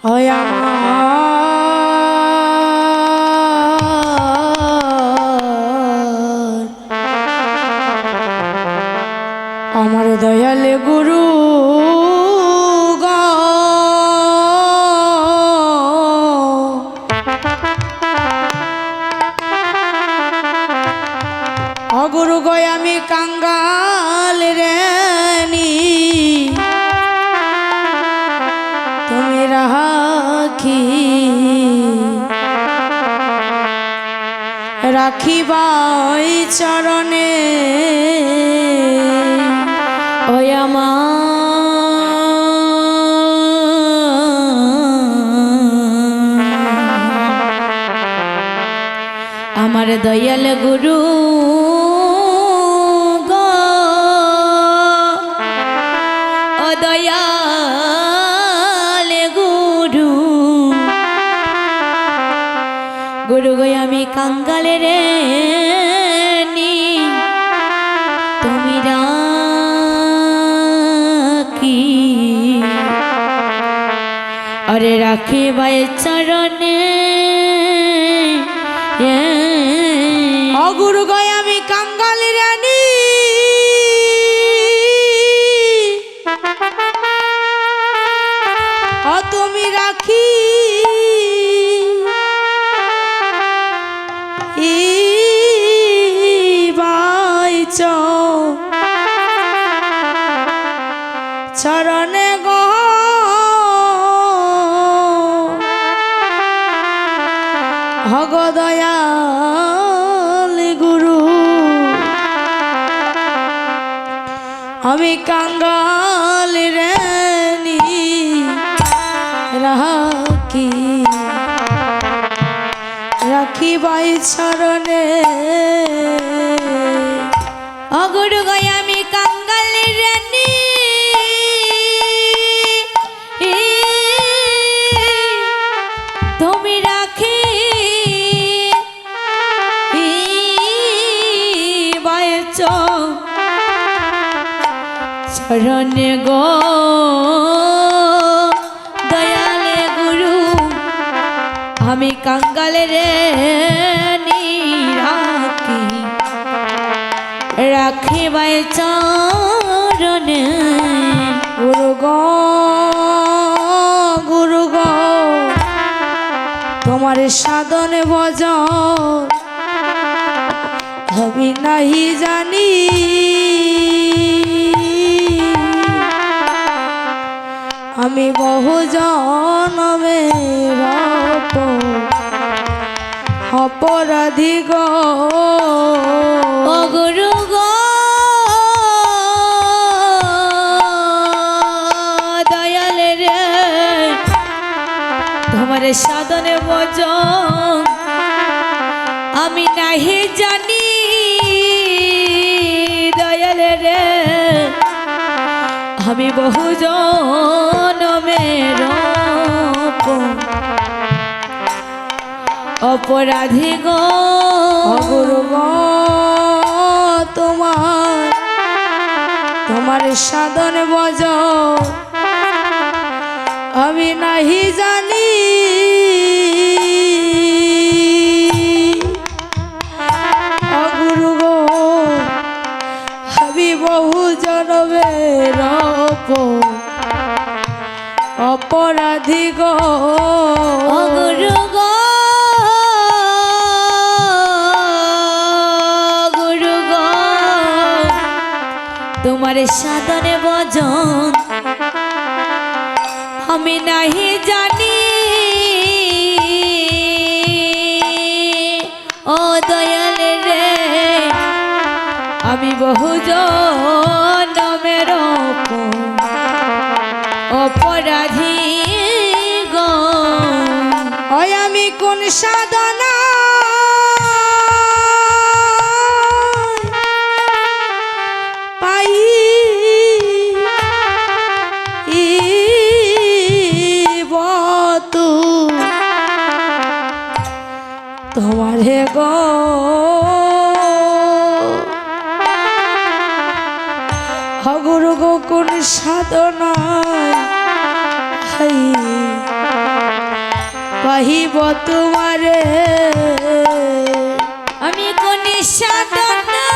হয় আমার দয়ালে গুরু অগুরু গয় আমি কাঙ্গাল রেনি তুমি রাখি রাখিবাই চরণে ওই আমার দয়াল গুরু গো ও দয়াল গুরু গুরু গো আমি কাঙ্গালে রে নি তুমি রাখি আরে রাখি ভাই চরণে অগুরু গয় আমি কাঙ্গাল রানী ও তুমি রাখি চরণে গো ভগ দয়াল গুরু আমি কাঙ্গাল রেনি রাখি রাখিবাই চরণে অগুরু গয় আমি কাঙ্গাল রানী তুমি রাখি চরণে গো দয়ালে গুরু আমি কাঙ্গাল রে রাখি রাখিবাই চরণে গুরু গো তোমার সাধন ভজন আমি নাহি জানি আমি বহু জনমের অপরাধী গো গুরু গো দয়াল রে তোমার সাধনে ভজন আমি নাহি জানি দয়াল রে আমি বহু জনমের অপরাধী গো গুরু গো তোমার সাধন বজ আমি নাহি জানি গুরু গো আমি বহু জনমের অপরাধী গো গুরু গো গুরু গো তোমার সাধনে ভজন আমি নাহি জানি ও দয়াল রে আমি বহু জনমের অপরাধী গো ওই আমি কোন সাধনা পাই তোমারে গো গুরু গো কোন সাধনা পাহিব তোমারে আমি কোন সাধনা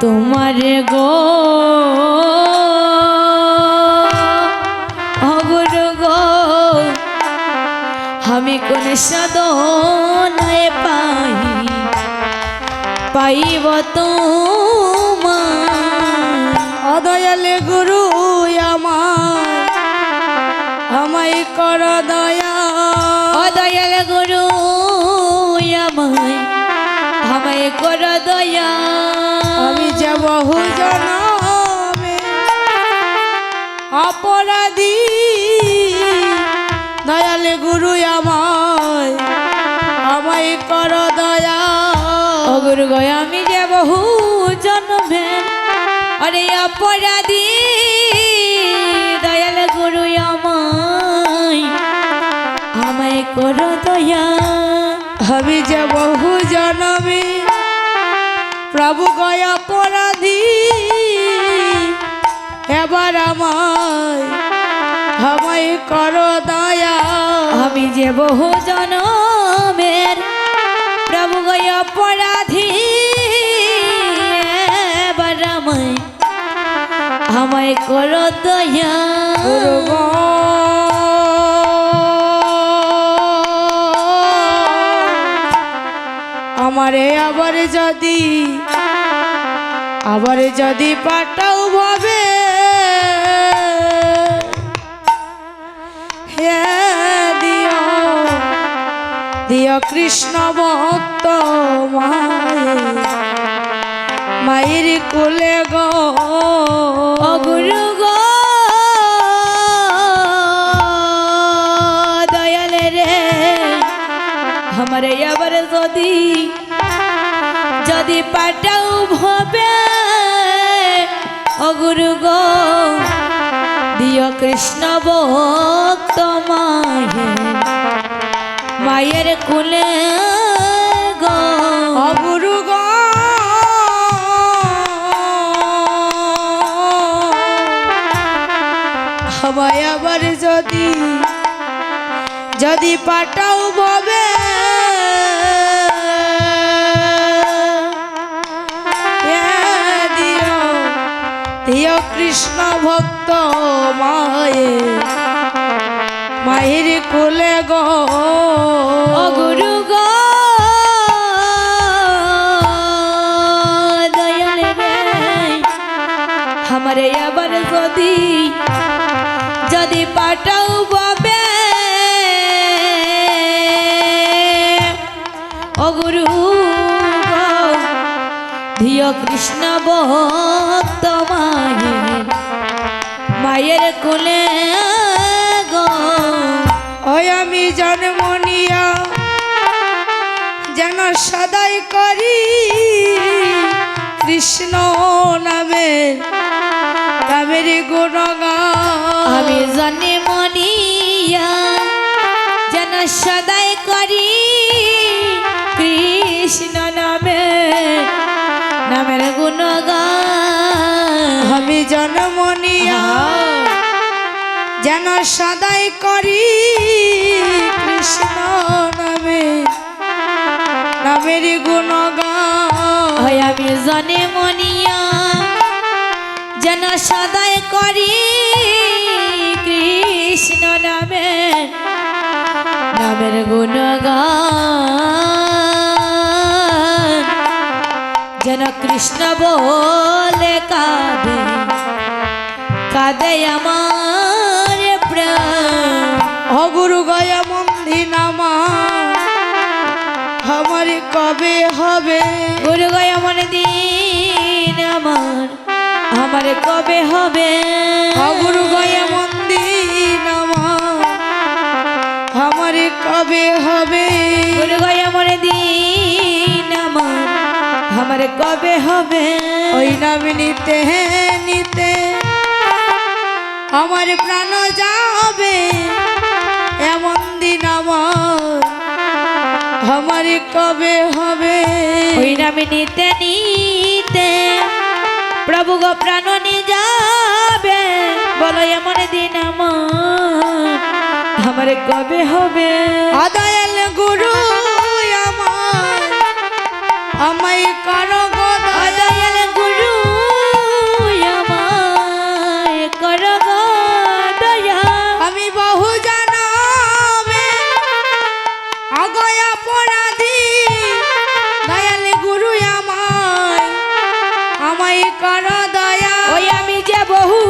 তোমার গো অগুর গো আমি কোন সাধনায় পাইব তোমার অদয়ালে গুরু আমায় কর দয়া অদয়ালে গুরু আমায় কর দয়া আমি যে বহু জনমে অপরাধী দয়ালে গুরু আমায় কর দয়া ও গুরু গো আমি যে বহু জনমে আরে অপরাধী দয়ালে গুরু আমায় কর দয়া আমি যে বহু জনমে প্রভু গয় অপরাধী এবার আমায় কর দয়া আমি যে বহু জনমের প্রভু গয় অপরাধী এবার আমায় কর দয়া আমারে আবার যদি পাঠাও ভাবে হে দিও কৃষ্ণ ভক্ত মায়ের কোলে গো গুরু গো দয়ালে রে আমারে আবার যদি পাঠাও ভবে ও গুরু গো দিও কৃষ্ণ ভক্ত মায়ের কুলে গো ও গুরু গো আমায় আবার যদি পাঠাও ভবে দিও কৃষ্ণ ভক্ত মায়ের কোলে গো গুরু গো দয়ালে রে আমারে আবার যদি পাঠাও বাবে ও গুরু গো দিও কৃষ্ণ ভক্ত মায়ের কোলে গো ওই আমি জন্ম নিয়া যেন সদাই করি কৃষ্ণ নামের গুণগান আমি জন্ম নিয়া যেন সদাই করি কৃষ্ণ নামের গুণগান আমি জন্ম নিয়া যেন সদাই করি কৃষ্ণ নামের গুণগান আমি জন্ম নিয়া যেন সদাই করি কৃষ্ণ নামের গুণগান যেন কৃষ্ণ বলে কাঁদে আমার প্রাণ ও গুরু গয়া মন্দির আমার কবে হবে গুরু গয়া মনে দিন আমার কবে হবে ও গুরু গয়া মন্দির আমার কবে হবে গুরু গয়া মনে দিন আমার কবে হবে ওই নাম নিতে নিতে আমার প্রাণ যাবে এমন দিন আমার আমার কবে হবে ওই নামে নিতে নিতে প্রভু গো প্রাণ নিয়ে যাবে বলো এমন দিন আমার কবে হবে দয়াল গুরু আমায় করো গো দয়াল গুরু আমায় করো গো দয়া আমি বহু জনমে আগয়া পরাধী দয়াল গুরু আমায় করো দয়া ওই আমি যে বহু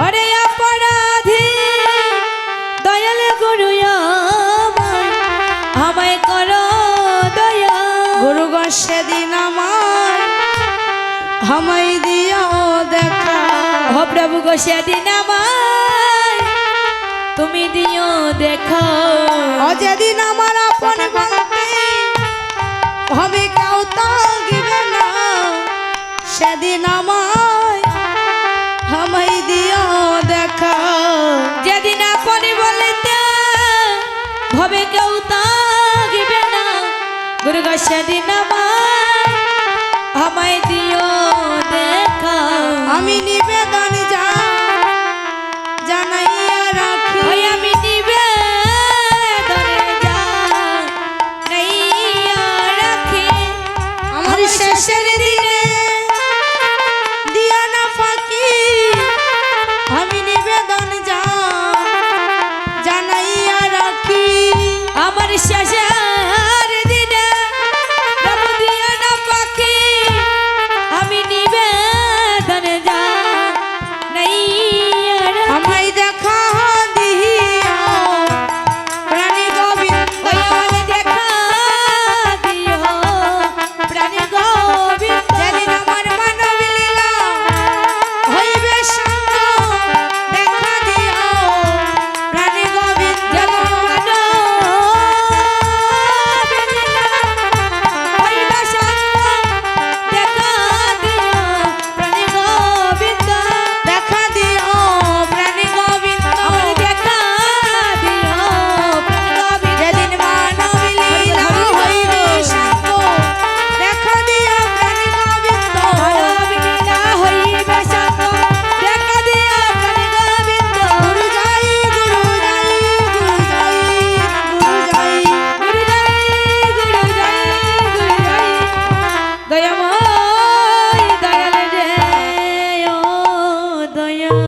অরে অপরাধী দয়াল গুরু আমায় করো দয়া গুরু গো সেদিন আমায় দিও দেখা ও প্রভু গো সেদিন আমায় তুমি দিও দেখা ও যেদিন আমার আপন বলতে হবে কেউ তাকিবে না সেদিন আমায় দিও দেখা যেদিন আপন বলতে হবে কেউ তাকিবে না গুরু গো সেদিন আমায় দিও দেখা আমি নিবেদন